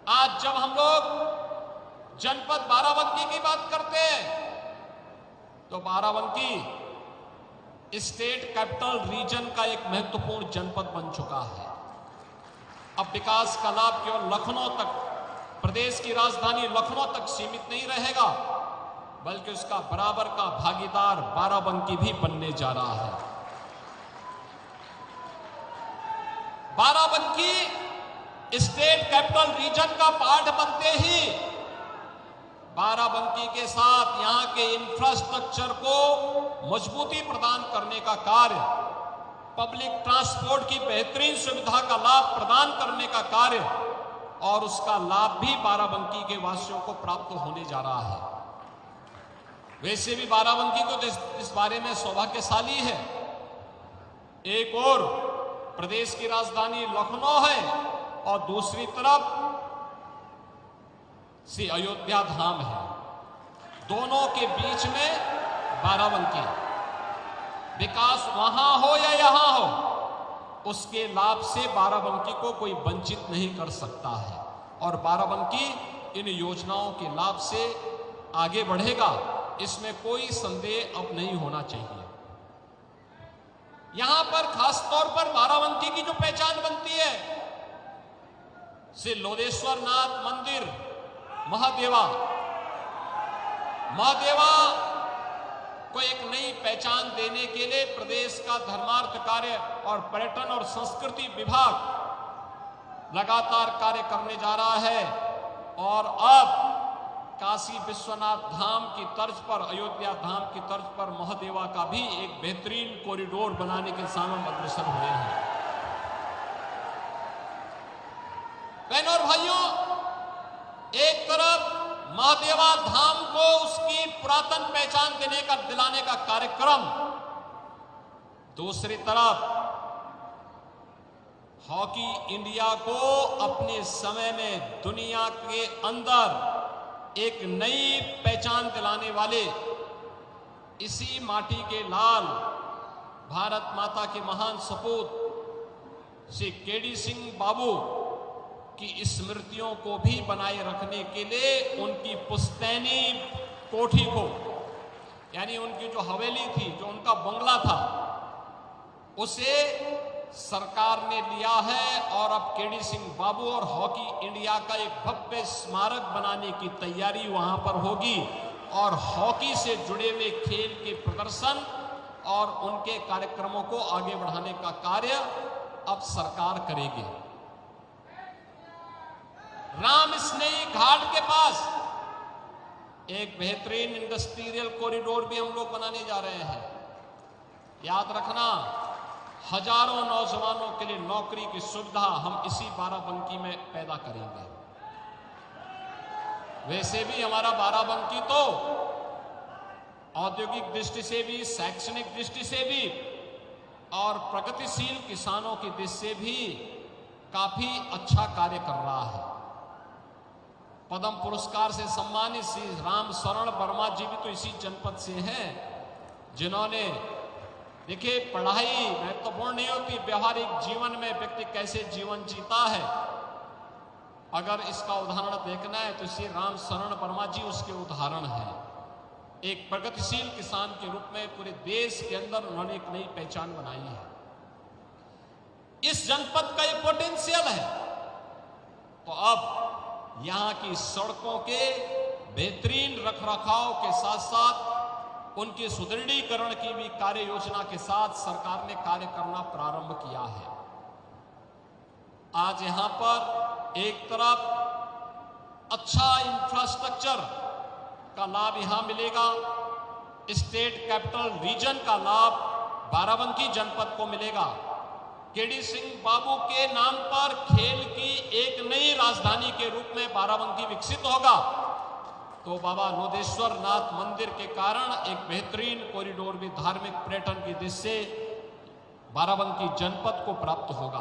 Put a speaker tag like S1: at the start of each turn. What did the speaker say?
S1: आज जब हम लोग जनपद बाराबंकी की बात करते हैं तो बाराबंकी स्टेट कैपिटल रीजन का एक महत्वपूर्ण जनपद बन चुका है। अब विकास का लाभ केवल लखनऊ तक, प्रदेश की राजधानी लखनऊ तक सीमित नहीं रहेगा, बल्कि उसका बराबर का भागीदार बाराबंकी भी बनने जा रहा है। बाराबंकी स्टेट कैपिटल रीजन का पार्ट बनते ही बाराबंकी के साथ यहां के इंफ्रास्ट्रक्चर को मजबूती प्रदान करने का कार्य, पब्लिक ट्रांसपोर्ट की बेहतरीन सुविधा का लाभ प्रदान करने का कार्य और उसका लाभ भी बाराबंकी के वासियों को प्राप्त होने जा रहा है। वैसे भी बाराबंकी को इस बारे में सौभाग्यशाली है। एक और प्रदेश की राजधानी लखनऊ है और दूसरी तरफ श्री अयोध्या धाम है। दोनों के बीच में बाराबंकी। विकास वहां हो या यहां हो, उसके लाभ से बाराबंकी को कोई वंचित नहीं कर सकता है और बाराबंकी इन योजनाओं के लाभ से आगे बढ़ेगा, इसमें कोई संदेह अब नहीं होना चाहिए। यहां पर खासतौर पर बाराबंकी की जो पहचान बनती है, श्री लोदेश्वर नाथ मंदिर महादेवा को एक नई पहचान देने के लिए प्रदेश का धर्मार्थ कार्य और पर्यटन और संस्कृति विभाग लगातार कार्य करने जा रहा है और अब काशी विश्वनाथ धाम की तर्ज पर, अयोध्या धाम की तर्ज पर महादेवा का भी एक बेहतरीन कॉरिडोर बनाने के सामने अग्रसर हुए हैं। बहनों और भाइयों, एक तरफ महादेवा धाम को उसकी पुरातन पहचान दिलाने का कार्यक्रम, दूसरी तरफ हॉकी इंडिया को अपने समय में दुनिया के अंदर एक नई पहचान दिलाने वाले इसी माटी के लाल भारत माता के महान सपूत श्री केडी सिंह बाबू की स्मृतियों को भी बनाए रखने के लिए उनकी पुश्तैनी कोठी को, यानी उनकी जो हवेली थी, जो उनका बंगला था, उसे सरकार ने लिया है और अब केडी सिंह बाबू और हॉकी इंडिया का एक भव्य स्मारक बनाने की तैयारी वहां पर होगी और हॉकी से जुड़े हुए खेल के प्रदर्शन और उनके कार्यक्रमों को आगे बढ़ाने का कार्य अब सरकार करेगी। राम स्नेही घाट के पास एक बेहतरीन इंडस्ट्रियल कॉरिडोर भी हम लोग बनाने जा रहे हैं। याद रखना, हजारों नौजवानों के लिए नौकरी की सुविधा हम इसी बाराबंकी में पैदा करेंगे। वैसे भी हमारा बाराबंकी तो औद्योगिक दृष्टि से भी, शैक्षणिक दृष्टि से भी और प्रगतिशील किसानों की दृष्टि से भी काफी अच्छा कार्य कर रहा है। पद्म पुरस्कार से सम्मानित श्री राम शरण वर्मा जी भी तो इसी जनपद से हैं, जिन्होंने, देखिए, पढ़ाई महत्वपूर्ण नहीं होती, व्यवहारिक जीवन में व्यक्ति कैसे जीवन जीता है, अगर इसका उदाहरण देखना है तो श्री राम शरण वर्मा जी उसके उदाहरण हैं। एक प्रगतिशील किसान के रूप में पूरे देश के अंदर उन्होंने एक नई पहचान बनाई है। इस जनपद का एक पोटेंशियल है, तो अब यहां की सड़कों के बेहतरीन रखरखाव के साथ साथ उनके सुदृढ़ीकरण की भी कार्य योजना के साथ सरकार ने कार्य करना प्रारंभ किया है। आज यहां पर एक तरफ अच्छा इंफ्रास्ट्रक्चर का लाभ यहां मिलेगा, स्टेट कैपिटल रीजन का लाभ बाराबंकी जनपद को मिलेगा। केडी सिंह बाबू के नाम पर खेल की एक नई राजधानी के रूप में बाराबंकी विकसित होगा, तो बाबा लोदेश्वर नाथ मंदिर के कारण एक बेहतरीन कॉरिडोर भी धार्मिक पर्यटन की दृष्टि से बाराबंकी जनपद को प्राप्त होगा।